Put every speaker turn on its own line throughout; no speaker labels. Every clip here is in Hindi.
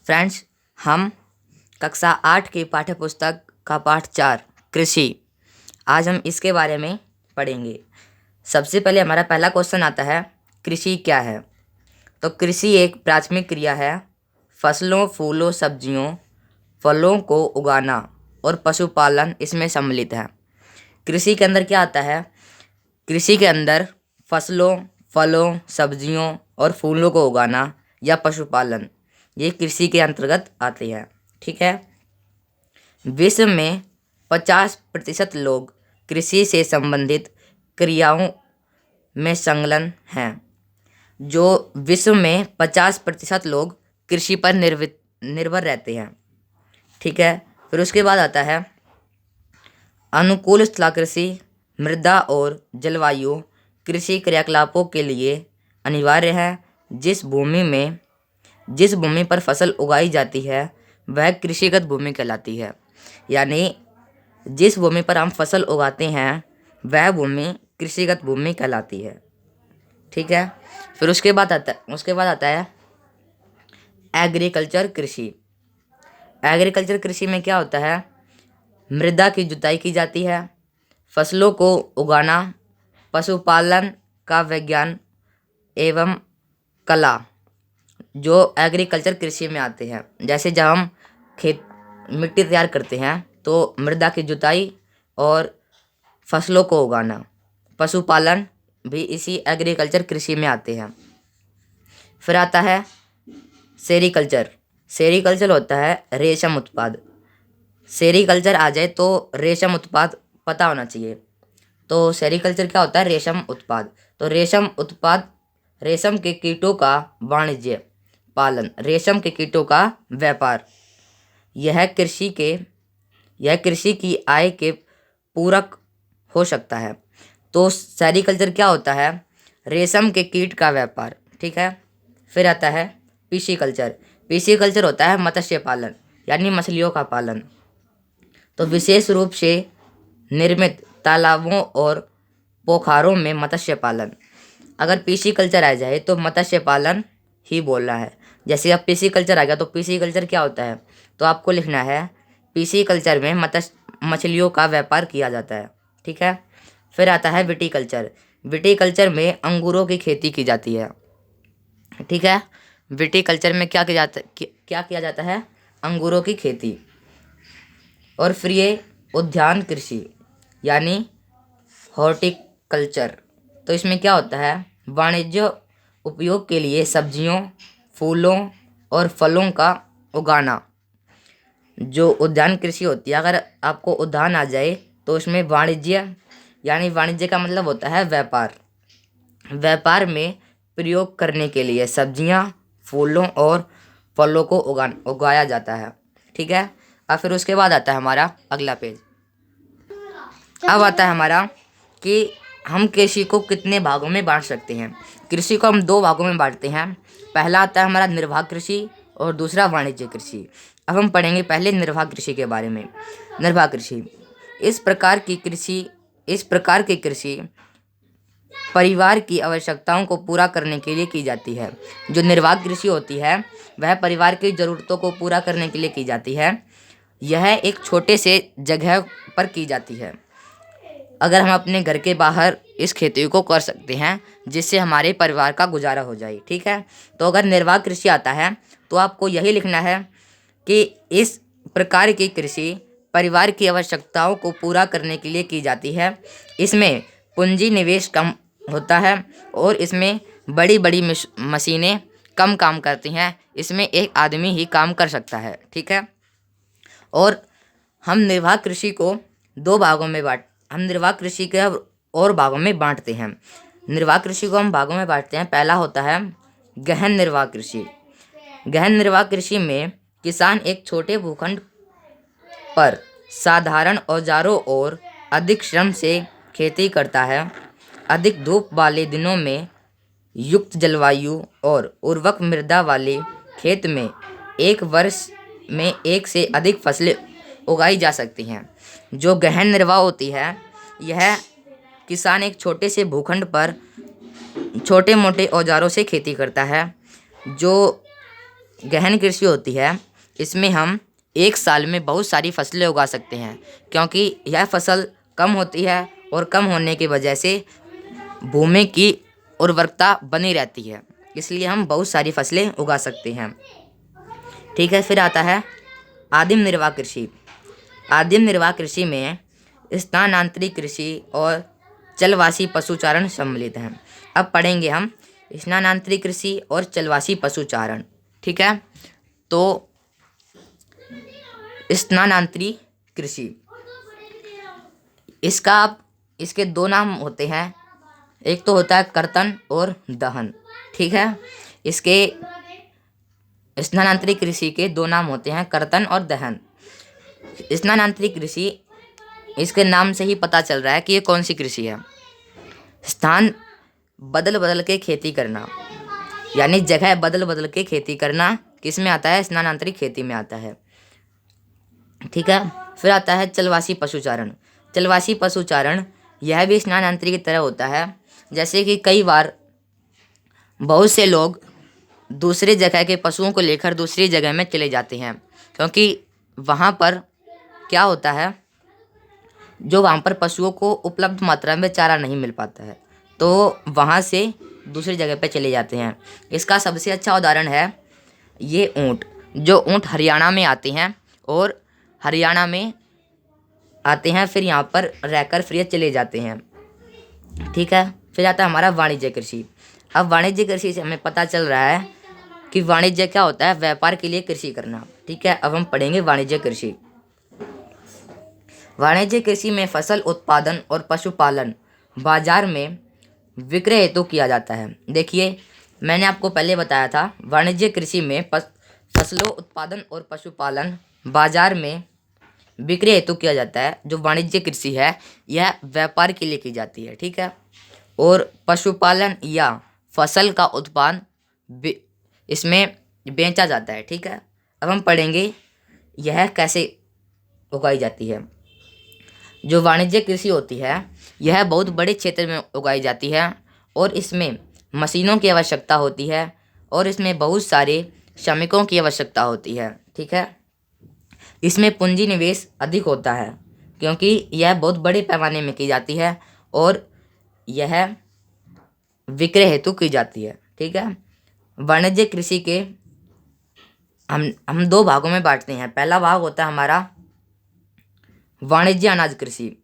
फ्रेंड्स, हम कक्षा 8 की पाठ्यपुस्तक का पाठ 4 कृषि, आज हम इसके बारे में पढ़ेंगे। सबसे पहले हमारा पहला क्वेश्चन आता है, कृषि क्या है। तो कृषि एक प्राथमिक क्रिया है। फसलों, फूलों, सब्जियों, फलों को उगाना और पशुपालन इसमें सम्मिलित है। कृषि के अंदर क्या आता है? कृषि के अंदर फसलों, फलों, सब्जियों और फूलों को उगाना या पशुपालन, ये कृषि के अंतर्गत आती है। ठीक है। विश्व में 50% लोग कृषि से संबंधित क्रियाओं में संलग्न हैं। जो विश्व में 50% लोग कृषि पर निर्भर रहते हैं। ठीक है। फिर उसके बाद आता है अनुकूल स्थलाकृषि, मृदा और जलवायु कृषि क्रियाकलापों के लिए अनिवार्य है। जिस भूमि पर फसल उगाई जाती है वह कृषिगत भूमि कहलाती है। यानी जिस भूमि पर हम फसल उगाते हैं वह भूमि कृषिगत भूमि कहलाती है। ठीक है। फिर उसके बाद आता है एग्रीकल्चर कृषि। एग्रीकल्चर कृषि में क्या होता है? मृदा की जुताई की जाती है, फसलों को उगाना, पशुपालन का विज्ञान एवं कला जो एग्रीकल्चर कृषि में आते हैं। जैसे जब हम मिट्टी तैयार करते हैं तो मृदा की जुताई और फसलों को उगाना, पशुपालन भी इसी एग्रीकल्चर कृषि में आते हैं। फिर आता है सेरीकल्चर। सेरीकल्चर होता है रेशम उत्पाद। सेरीकल्चर आ जाए तो रेशम उत्पाद पता होना चाहिए। तो सेरीकल्चर क्या होता है? रेशम उत्पाद। तो रेशम के कीटों का वाणिज्य पालन, रेशम के कीटों का व्यापार, यह कृषि की आय के पूरक हो सकता है। तो सेरीकल्चर क्या होता है? रेशम के कीट का व्यापार। ठीक है। फिर आता है पिशीकल्चर। पिशीकल्चर होता है मत्स्य पालन, यानी मछलियों का पालन। तो विशेष रूप से निर्मित तालाबों और पोखरों में मत्स्य पालन। अगर पिशीकल्चर आ जाए तो मत्स्य पालन ही बोलना है। जैसे अब पिशीकल्चर आ गया तो पिशीकल्चर क्या होता है? तो आपको लिखना है पिशीकल्चर में मछलियों का व्यापार किया जाता है। ठीक है। फिर आता है विटीकल्चर। विटीकल्चर में अंगूरों की खेती की जाती है। ठीक है। विटीकल्चर में क्या किया जाता है? अंगूरों की खेती। और फिर ये उद्यान कृषि यानी हॉर्टिकल्चर। तो इसमें क्या होता है? वाणिज्य उपयोग के लिए सब्जियों, फूलों और फलों का उगाना, जो उद्यान कृषि होती है। अगर आपको उद्यान आ जाए तो उसमें वाणिज्य का मतलब होता है व्यापार में प्रयोग करने के लिए सब्जियां, फूलों और फलों को उगाया जाता है। ठीक है। और फिर उसके बाद आता है हमारा अगला पेज। अब आता है हमारा कि हम कृषि को कितने भागों में बांट सकते हैं। कृषि को हम 2 भागों में बांटते हैं। पहला आता है हमारा निर्वाह कृषि और दूसरा वाणिज्य कृषि। अब हम पढ़ेंगे पहले निर्वाह कृषि के बारे में। निर्वाह कृषि इस प्रकार की कृषि परिवार की आवश्यकताओं को पूरा करने के लिए की जाती है। जो निर्वाह कृषि होती है वह परिवार की ज़रूरतों को पूरा करने के लिए की जाती है। यह एक छोटे से जगह पर की जाती है। अगर हम अपने घर के बाहर इस खेती को कर सकते हैं जिससे हमारे परिवार का गुजारा हो जाए। ठीक है। तो अगर निर्वाह कृषि आता है तो आपको यही लिखना है कि इस प्रकार की कृषि परिवार की आवश्यकताओं को पूरा करने के लिए की जाती है। इसमें पूंजी निवेश कम होता है और इसमें बड़ी बड़ी मशीनें कम काम करती हैं। इसमें एक आदमी ही काम कर सकता है। ठीक है। और हम निर्वाह कृषि को 2 भागों में बांटते हैं। निर्वाह कृषि को हम भागों में बांटते हैं। पहला होता है गहन निर्वाह कृषि। गहन निर्वाह कृषि में किसान एक छोटे भूखंड पर साधारण औजारों और अधिक श्रम से खेती करता है। अधिक धूप वाले दिनों में युक्त जलवायु और उर्वरक मृदा वाले खेत में एक वर्ष में 1 से अधिक फसलें उगाई जा सकती हैं। जो गहन निर्वाह होती है, यह किसान एक छोटे से भूखंड पर छोटे मोटे औजारों से खेती करता है। जो गहन कृषि होती है, इसमें हम एक साल में बहुत सारी फसलें उगा सकते हैं, क्योंकि यह फसल कम होती है और कम होने की वजह से भूमि की उर्वरकता बनी रहती है, इसलिए हम बहुत सारी फसलें उगा सकते हैं। ठीक है, फिर आता है आदिम निर्वाह कृषि। आदिम निर्वाह कृषि में स्थानांतरित कृषि और चलवासी पशुचारण सम्मिलित हैं। अब पढ़ेंगे हम स्थानांतरित कृषि और चलवासी पशुचारण। ठीक है, तो स्थानांतरित कृषि, इसके दो नाम होते हैं, एक तो होता है कर्तन और दहन। ठीक है, इसके स्थानांतरित कृषि के दो नाम होते हैं, कर्तन और दहन। स्थानांतरित कृषि, इसके नाम से ही पता चल रहा है कि ये कौन सी कृषि है। स्थान बदल बदल के खेती करना, यानी जगह बदल बदल के खेती करना किस में आता है? स्थानांतरित खेती में आता है। ठीक है, फिर आता है चलवासी पशुचारण। चलवासी पशुचारण यह भी स्थानांतरित की तरह होता है। जैसे कि कई बार बहुत से लोग दूसरे जगह के पशुओं को लेकर दूसरी जगह में चले जाते हैं, क्योंकि वहाँ पर क्या होता है, जो वहाँ पर पशुओं को उपलब्ध मात्रा में चारा नहीं मिल पाता है, तो वहाँ से दूसरी जगह पे चले जाते हैं। इसका सबसे अच्छा उदाहरण है ये ऊँट। जो ऊँट हरियाणा में आते हैं और हरियाणा में आते हैं, फिर यहाँ पर रहकर फिर ये चले जाते हैं। ठीक है, फिर आता है हमारा वाणिज्य कृषि। अब वाणिज्य कृषि से हमें पता चल रहा है कि वाणिज्य क्या होता है? व्यापार के लिए कृषि करना। ठीक है, अब हम पढ़ेंगे वाणिज्य कृषि। वाणिज्य कृषि में फसल उत्पादन और पशुपालन बाजार में विक्रय हेतु किया जाता है। देखिए, मैंने आपको पहले बताया था, वाणिज्य कृषि में फसलों उत्पादन और पशुपालन बाजार में विक्रय हेतु किया जाता है। जो वाणिज्य कृषि है यह व्यापार के लिए की जाती है। ठीक है, और पशुपालन या फसल का उत्पादन इसमें बेचा जाता है। ठीक है, अब हम पढ़ेंगे यह कैसे उगाई जाती है। जो वाणिज्य कृषि होती है यह बहुत बड़े क्षेत्र में उगाई जाती है और इसमें मशीनों की आवश्यकता होती है और इसमें बहुत सारे श्रमिकों की आवश्यकता होती है। ठीक है, इसमें पूंजी निवेश अधिक होता है क्योंकि यह बहुत बड़े पैमाने में की जाती है और यह विक्रय हेतु की जाती है। ठीक है, वाणिज्य कृषि के हम दो भागों में बांटते हैं। पहला भाग होता है हमारा वाणिज्य अनाज कृषि।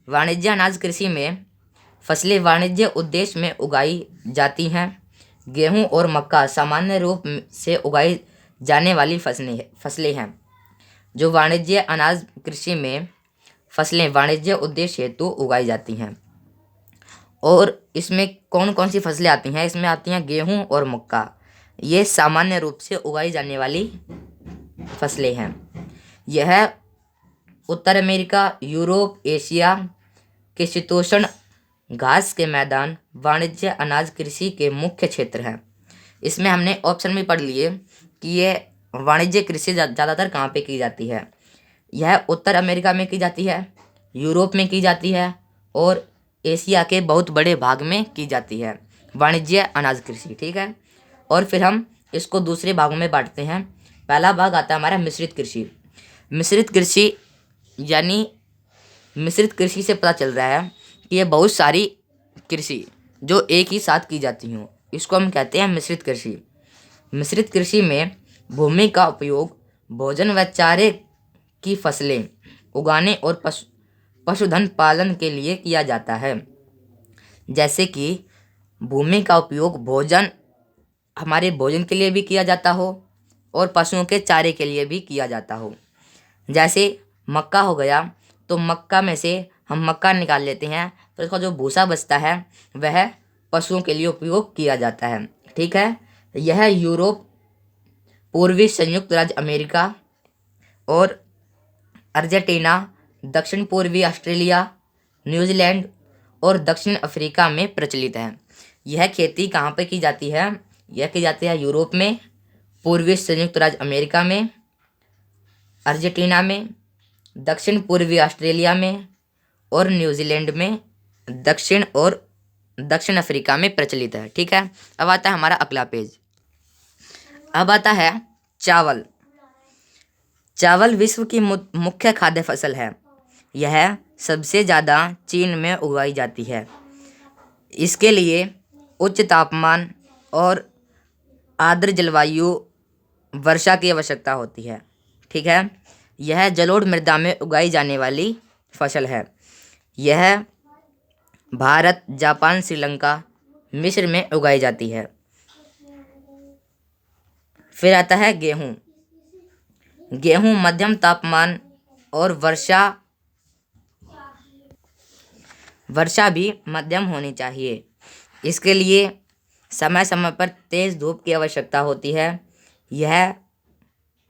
वाणिज्य अनाज कृषि में फसलें वाणिज्य उद्देश्य में उगाई जाती हैं। गेहूं और मक्का सामान्य रूप से उगाई जाने वाली फसलें हैं। जो वाणिज्य अनाज कृषि में फसलें वाणिज्य उद्देश्य हेतु उगाई जाती हैं। और इसमें कौन कौन सी फसलें आती हैं? इसमें आती हैं गेहूं और मक्का, ये सामान्य रूप से उगाई जाने वाली फसलें हैं। यह उत्तर अमेरिका, यूरोप, एशिया के शीतोष्ण घास के मैदान वाणिज्य अनाज कृषि के मुख्य क्षेत्र हैं। इसमें हमने ऑप्शन में पढ़ लिए कि ये वाणिज्य कृषि ज़्यादातर कहाँ पे की जाती है। यह उत्तर अमेरिका में की जाती है, यूरोप में की जाती है और एशिया के बहुत बड़े भाग में की जाती है वाणिज्य अनाज कृषि। ठीक है, और फिर हम इसको दूसरे भागों में बांटते हैं। पहला भाग आता है हमारा मिश्रित कृषि। मिश्रित कृषि यानी मिश्रित कृषि से पता चल रहा है कि ये बहुत सारी कृषि जो एक ही साथ की जाती हों, इसको हम कहते हैं मिश्रित कृषि। मिश्रित कृषि में भूमि का उपयोग भोजन व चारे की फसलें उगाने और पशुधन पालन के लिए किया जाता है। जैसे कि भूमि का उपयोग हमारे भोजन के लिए भी किया जाता हो और पशुओं के चारे के लिए भी किया जाता हो। जैसे मक्का हो गया, तो मक्का में से हम मक्का निकाल लेते हैं, फिर उसका जो भूसा बचता है वह पशुओं के लिए उपयोग किया जाता है। ठीक है, यह यूरोप, पूर्वी संयुक्त राज्य अमेरिका और अर्जेंटीना, दक्षिण पूर्वी ऑस्ट्रेलिया, न्यूजीलैंड और दक्षिण अफ्रीका में प्रचलित है। यह खेती कहाँ पे की जाती है? यह की जाती है यूरोप में, पूर्वी संयुक्त राज्य अमेरिका में, अर्जेंटीना में, दक्षिण पूर्वी ऑस्ट्रेलिया में और न्यूजीलैंड में, दक्षिण अफ्रीका में प्रचलित है। ठीक है, अब आता है हमारा अगला पेज। अब आता है चावल। चावल विश्व की मुख्य खाद्य फसल है। यह सबसे ज़्यादा चीन में उगाई जाती है। इसके लिए उच्च तापमान और आर्द्र जलवायु वर्षा की आवश्यकता होती है। ठीक है, यह जलोढ़ मृदा में उगाई जाने वाली फसल है। यह भारत, जापान, श्रीलंका, मिस्र में उगाई जाती है। फिर आता है गेहूँ। गेहूँ मध्यम तापमान और वर्षा भी मध्यम होनी चाहिए। इसके लिए समय समय पर तेज़ धूप की आवश्यकता होती है। यह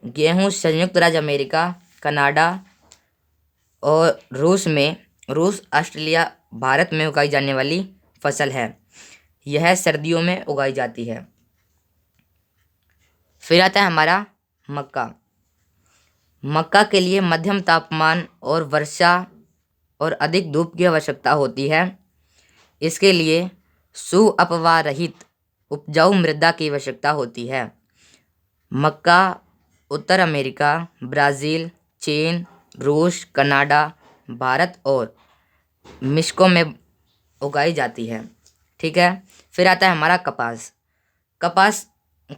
गेहूँ संयुक्त राज्य अमेरिका, कनाडा और रूस, ऑस्ट्रेलिया, भारत में उगाई जाने वाली फसल है। यह सर्दियों में उगाई जाती है। फिर आता है हमारा मक्का। मक्का के लिए मध्यम तापमान और वर्षा और अधिक धूप की आवश्यकता होती है। इसके लिए सुअपवाह रहित उपजाऊ मृदा की आवश्यकता होती है। मक्का उत्तर अमेरिका, ब्राज़ील, चीन, रूस, कनाडा, भारत और मिस्को में उगाई जाती है। ठीक है, फिर आता है हमारा कपास। कपास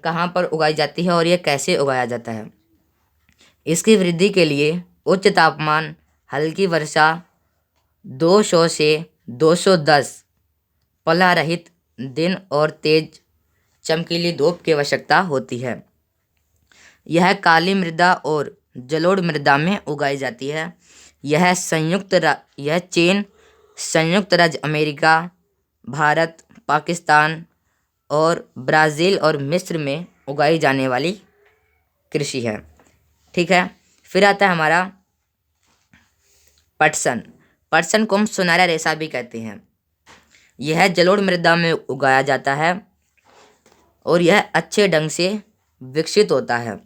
कहाँ पर उगाई जाती है और यह कैसे उगाया जाता है? इसकी वृद्धि के लिए उच्च तापमान, हल्की वर्षा, 200 से 210 पलह रहित दिन और तेज चमकीली धूप की आवश्यकता होती है। यह काली मृदा और जलोढ़ मृदा में उगाई जाती है। यह चीन, संयुक्त राज्य अमेरिका, भारत, पाकिस्तान और ब्राज़ील और मिस्र में उगाई जाने वाली कृषि है। ठीक है, फिर आता है हमारा पटसन। पटसन को हम सुनहरा रेशा भी कहते हैं। यह जलोढ़ मृदा में उगाया जाता है और यह अच्छे ढंग से विकसित होता है।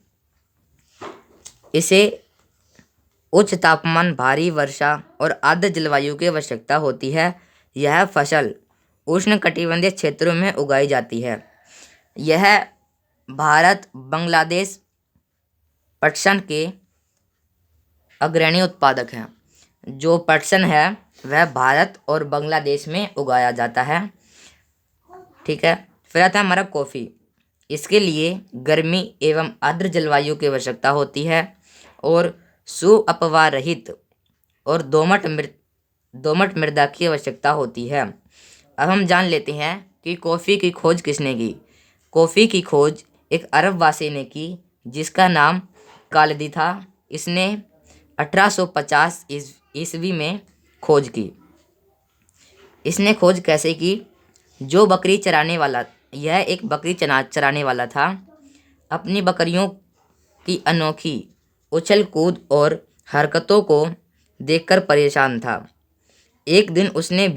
इसे उच्च तापमान, भारी वर्षा और आर्द्र जलवायु की आवश्यकता होती है। यह फसल उष्णकटिबंधीय क्षेत्रों में उगाई जाती है। यह भारत, बांग्लादेश पटसन के अग्रणी उत्पादक हैं। जो पटसन है वह भारत और बांग्लादेश में उगाया जाता है। ठीक है, फिर आता है हमारा कॉफ़ी। इसके लिए गर्मी एवं आर्द्र जलवायु की आवश्यकता होती है और सुअपवाह रहित और दोमट मृदा की आवश्यकता होती है। अब हम जान लेते हैं कि कॉफ़ी की खोज किसने की। कॉफ़ी की खोज एक अरबवासी ने की जिसका नाम कालदी था। इसने 1850 ईस्वी में खोज की। इसने खोज कैसे की? यह एक बकरी चराने वाला था। अपनी बकरियों की अनोखी उछल कूद और हरकतों को देखकर परेशान था। एक दिन उसने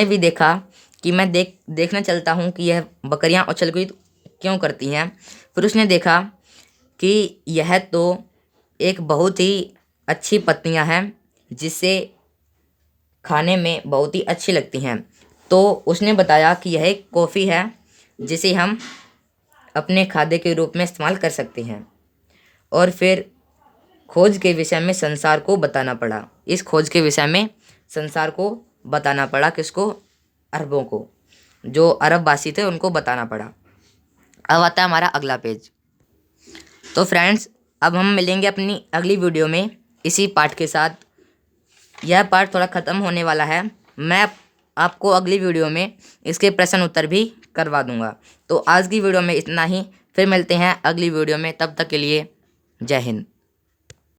भी देखा कि मैं देखना चलता हूँ कि यह बकरियाँ उछल कूद क्यों करती हैं। फिर उसने देखा कि यह तो एक बहुत ही अच्छी पत्तियाँ हैं जिससे खाने में बहुत ही अच्छी लगती हैं। तो उसने बताया कि यह एक कॉफ़ी है जिसे हम अपने खाद्य के रूप में इस्तेमाल कर सकते हैं। और फिर खोज के विषय में संसार को बताना पड़ा। इस खोज के विषय में संसार को बताना पड़ा। किसको? अरबों को। जो अरबवासी थे उनको बताना पड़ा। अब आता है हमारा अगला पेज। तो फ्रेंड्स, अब हम मिलेंगे अपनी अगली वीडियो में इसी पाठ के साथ। यह पाठ थोड़ा ख़त्म होने वाला है। मैं आपको अगली वीडियो में इसके प्रश्न उत्तर भी करवा दूंगा। तो आज की वीडियो में इतना ही। फिर मिलते हैं अगली वीडियो में। तब तक के लिए जय हिंद।